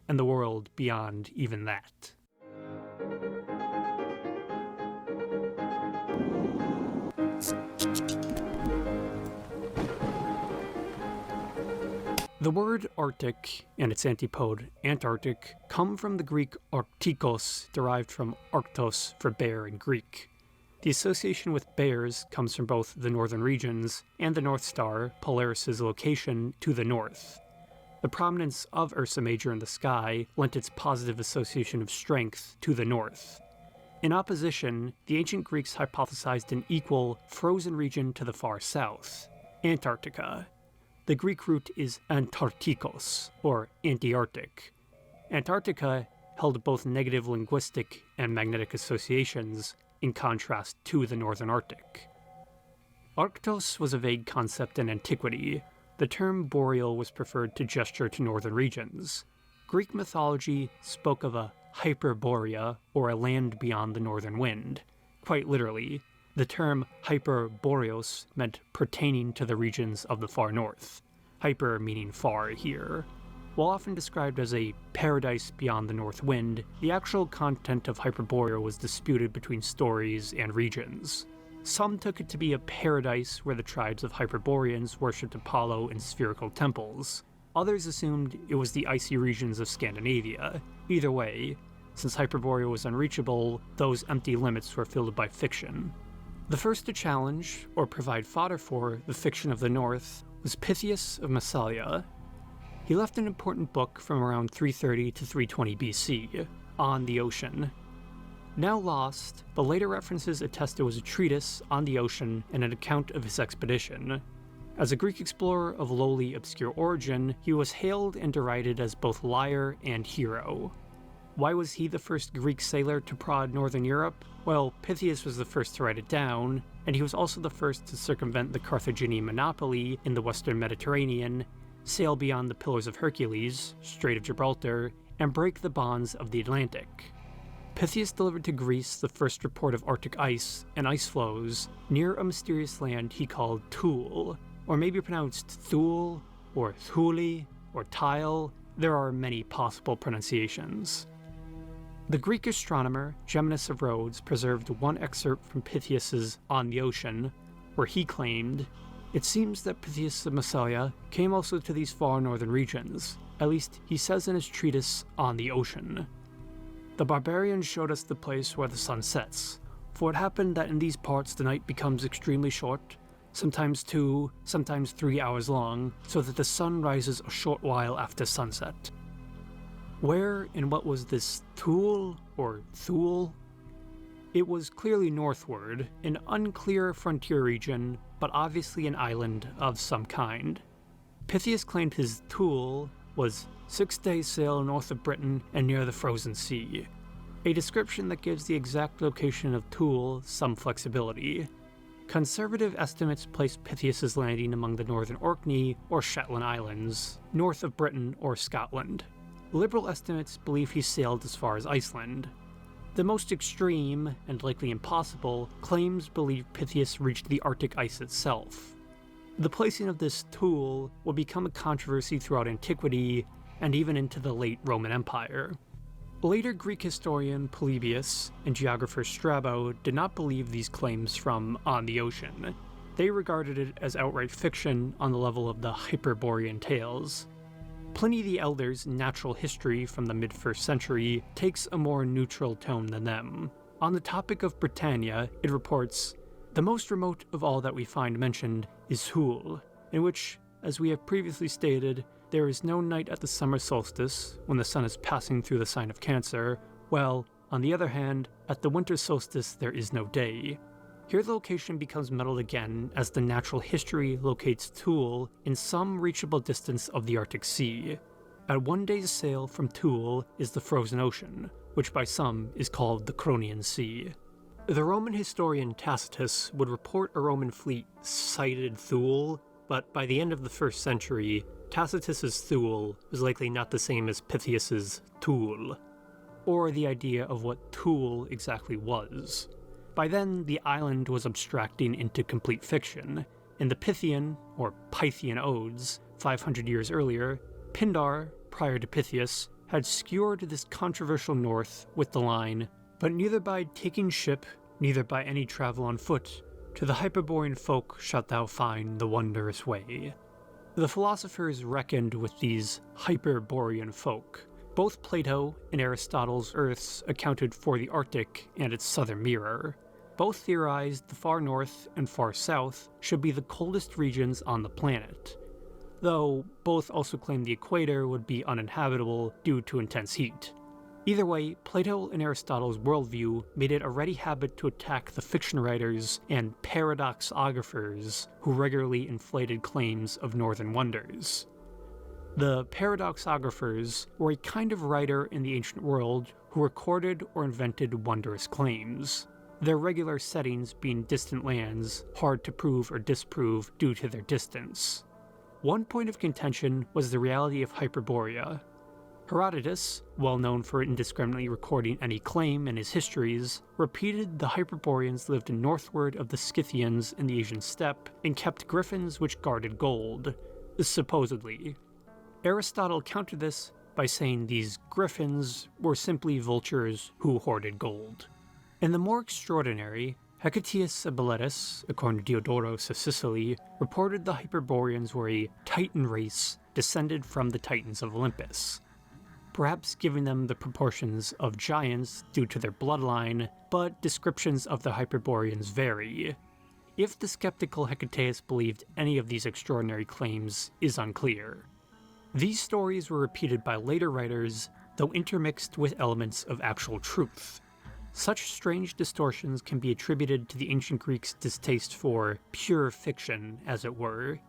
and the world beyond even that. The word Arctic and its antipode, Antarctic, come from the Greek arctikos, derived from arctos for bear in Greek. The association with bears comes from both the northern regions and the North Star, Polaris' location to the north. The prominence of Ursa Major in the sky lent its positive association of strength to the north. In opposition, the ancient Greeks hypothesized an equal, frozen region to the far south, Antarctica. The Greek root is Antarktikos, or anti-Arctic. Antarctica held both negative linguistic and magnetic associations, in contrast to the northern Arctic. Arctos was a vague concept in antiquity. The term boreal was preferred to gesture to northern regions. Greek mythology spoke of a hyperborea, or a land beyond the northern wind. Quite literally, the term hyperboreos meant pertaining to the regions of the far north. Hyper meaning far here. While often described as a paradise beyond the north wind, the actual content of Hyperborea was disputed between stories and regions. Some took it to be a paradise where the tribes of Hyperboreans worshipped Apollo in spherical temples. Others assumed it was the icy regions of Scandinavia. Either way, since Hyperborea was unreachable, those empty limits were filled by fiction. The first to challenge, or provide fodder for, the fiction of the North was Pytheas of Massalia. He left an important book from around 330 to 320 BC, On the Ocean. Now lost, but later references attest it was a treatise on the ocean and an account of his expedition. As a Greek explorer of lowly, obscure origin, he was hailed and derided as both liar and hero. Why was he the first Greek sailor to prod northern Europe? Well, Pytheas was the first to write it down, and he was also the first to circumvent the Carthaginian monopoly in the western Mediterranean, sail beyond the Pillars of Hercules, Strait of Gibraltar, and break the bonds of the Atlantic. Pytheas delivered to Greece the first report of Arctic ice and ice flows near a mysterious land he called Thule, or maybe pronounced Thule, or Thuli, or Tile. There are many possible pronunciations. The Greek astronomer Geminus of Rhodes preserved one excerpt from Pytheas's On the Ocean, where he claimed, "It seems that Pytheas of Massalia came also to these far northern regions. At least, he says in his treatise On the Ocean. The barbarians showed us the place where the sun sets, for it happened that in these parts the night becomes extremely short, sometimes 2, sometimes 3 hours long, so that the sun rises a short while after sunset." Where and what was this Thule, or Thule? It was clearly northward, an unclear frontier region, but obviously an island of some kind. Pytheas claimed his Thule was 6 days' sail north of Britain and near the frozen sea, a description that gives the exact location of Thule some flexibility. Conservative estimates place Pytheas' landing among the northern Orkney or Shetland Islands, north of Britain or Scotland. Liberal estimates believe he sailed as far as Iceland. The most extreme, and likely impossible, claims believe Pytheas reached the Arctic ice itself. The placing of this Thule would become a controversy throughout antiquity and even into the late Roman Empire. Later Greek historian Polybius and geographer Strabo did not believe these claims from On the Ocean. They regarded it as outright fiction on the level of the Hyperborean tales. Pliny the Elder's Natural History from the mid-1st century takes a more neutral tone than them. On the topic of Britannia, it reports, "The most remote of all that we find mentioned is Thule, in which, as we have previously stated, there is no night at the summer solstice, when the sun is passing through the sign of Cancer, while, on the other hand, at the winter solstice there is no day." Here the location becomes muddled again as the Natural History locates Thule in some reachable distance of the Arctic Sea. At 1 day's sail from Thule is the frozen ocean, which by some is called the Cronian Sea. The Roman historian Tacitus would report a Roman fleet sighted Thule, but by the end of the 1st century, Tacitus's Thule was likely not the same as Pytheas's Thule, or the idea of what Thule exactly was. By then, the island was abstracting into complete fiction. In the Pythian, or Pythian Odes, 500 years earlier, Pindar, prior to Pytheas, had skewered this controversial north with the line, "But neither by taking ship, neither by any travel on foot, to the Hyperborean folk shalt thou find the wondrous way." The philosophers reckoned with these Hyperborean folk. Both Plato and Aristotle's Earths accounted for the Arctic and its southern mirror. Both theorized the far north and far south should be the coldest regions on the planet, though both also claimed the equator would be uninhabitable due to intense heat. Either way, Plato and Aristotle's worldview made it a ready habit to attack the fiction writers and paradoxographers who regularly inflated claims of northern wonders. The paradoxographers were a kind of writer in the ancient world who recorded or invented wondrous claims, their regular settings being distant lands, hard to prove or disprove due to their distance. One point of contention was the reality of Hyperborea. Herodotus, well known for indiscriminately recording any claim in his histories, repeated the Hyperboreans lived northward of the Scythians in the Asian steppe and kept griffins which guarded gold, supposedly. Aristotle countered this by saying these griffins were simply vultures who hoarded gold. And the more extraordinary, Hecataeus of Miletus, according to Diodorus of Sicily, reported the Hyperboreans were a Titan race descended from the Titans of Olympus, perhaps giving them the proportions of giants due to their bloodline, but descriptions of the Hyperboreans vary. If the skeptical Hecataeus believed any of these extraordinary claims is unclear. These stories were repeated by later writers, though intermixed with elements of actual truth. Such strange distortions can be attributed to the ancient Greeks' distaste for pure fiction, as it were.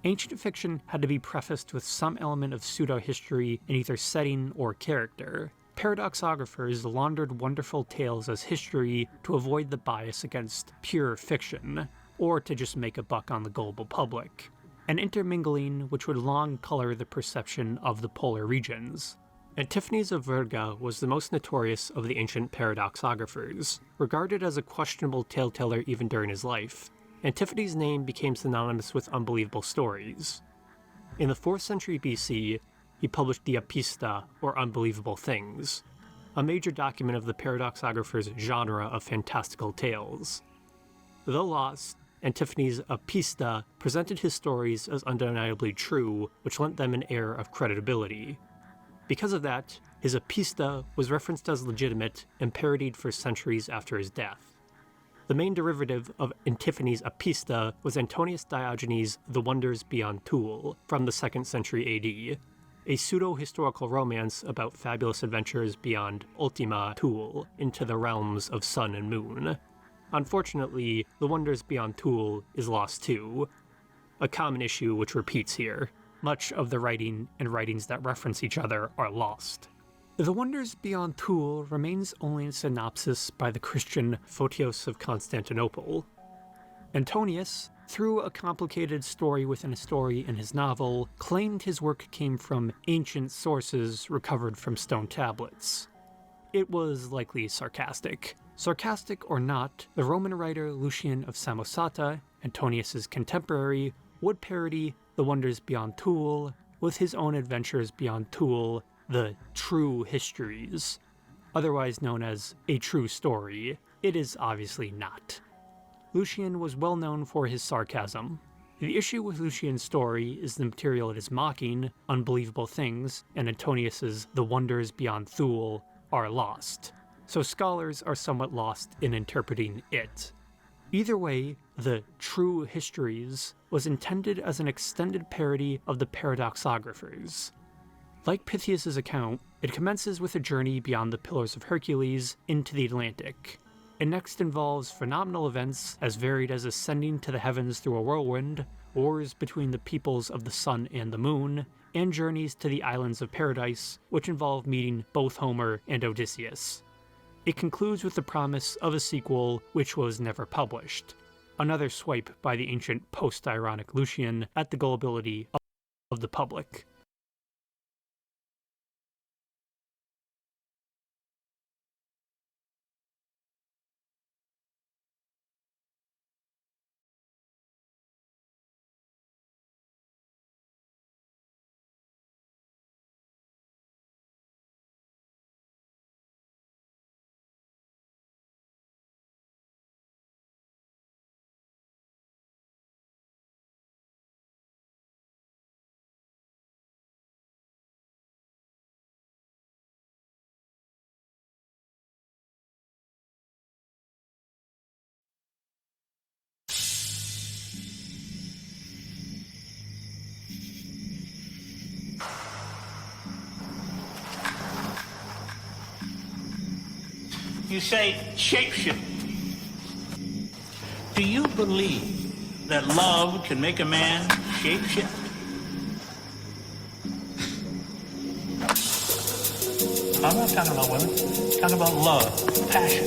Ancient fiction had to be prefaced with some element of pseudo-history in either setting or character. Paradoxographers laundered wonderful tales as history to avoid the bias against pure fiction, or to just make a buck on the gullible public, an intermingling which would long color the perception of the polar regions. Antiphanes of Verga was the most notorious of the ancient paradoxographers, regarded as a questionable tale-teller even during his life. Antiphanes' name became synonymous with unbelievable stories. In the 4th century BC, he published the Apista, or Unbelievable Things, a major document of the paradoxographers' genre of fantastical tales. Though lost, Antiphanes' Apista presented his stories as undeniably true, which lent them an air of credibility. Because of that, his Apista was referenced as legitimate and parodied for centuries after his death. The main derivative of Antiphanes' Apista was Antonius Diogenes' The Wonders Beyond Thule, from the 2nd century AD, a pseudo-historical romance about fabulous adventures beyond Ultima Thule into the realms of sun and moon. Unfortunately, The Wonders Beyond Thule is lost too, a common issue which repeats here. Much of the writing and writings that reference each other are lost. The Wonders Beyond Thule remains only in synopsis by the Christian Photios of Constantinople. Antonius, through a complicated story within a story in his novel, claimed his work came from ancient sources recovered from stone tablets. It was likely sarcastic. Sarcastic or not, the Roman writer Lucian of Samosata, Antonius's contemporary, would parody The Wonders Beyond Thule with his own adventures beyond Thule, the True Histories, otherwise known as A True Story. It is obviously not. Lucian was well known for his sarcasm. The issue with Lucian's story is the material it is mocking, Unbelievable Things, and Antonius's The Wonders Beyond Thule are lost, so scholars are somewhat lost in interpreting it. Either way, the True Histories was intended as an extended parody of the paradoxographers. Like Pythias' account, it commences with a journey beyond the Pillars of Hercules into the Atlantic. It next involves phenomenal events as varied as ascending to the heavens through a whirlwind, wars between the peoples of the sun and the moon, and journeys to the islands of paradise, which involve meeting both Homer and Odysseus. It concludes with the promise of a sequel which was never published, another swipe by the ancient post-ironic Lucian at the gullibility of the public. You say shapeshift. Do you believe that love can make a man shapeshift? I'm not talking about women. I'm talking about love, passion.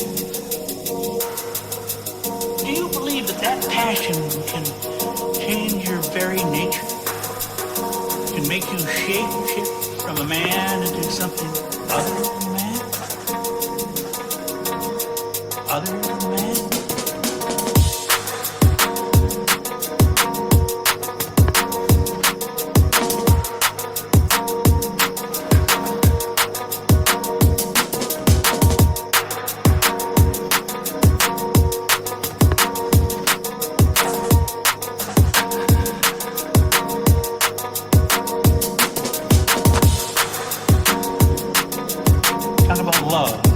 Do you believe that that passion can change your very nature? Can make you shape-shift from a man into something other than a man? Other than a man? Talk about love.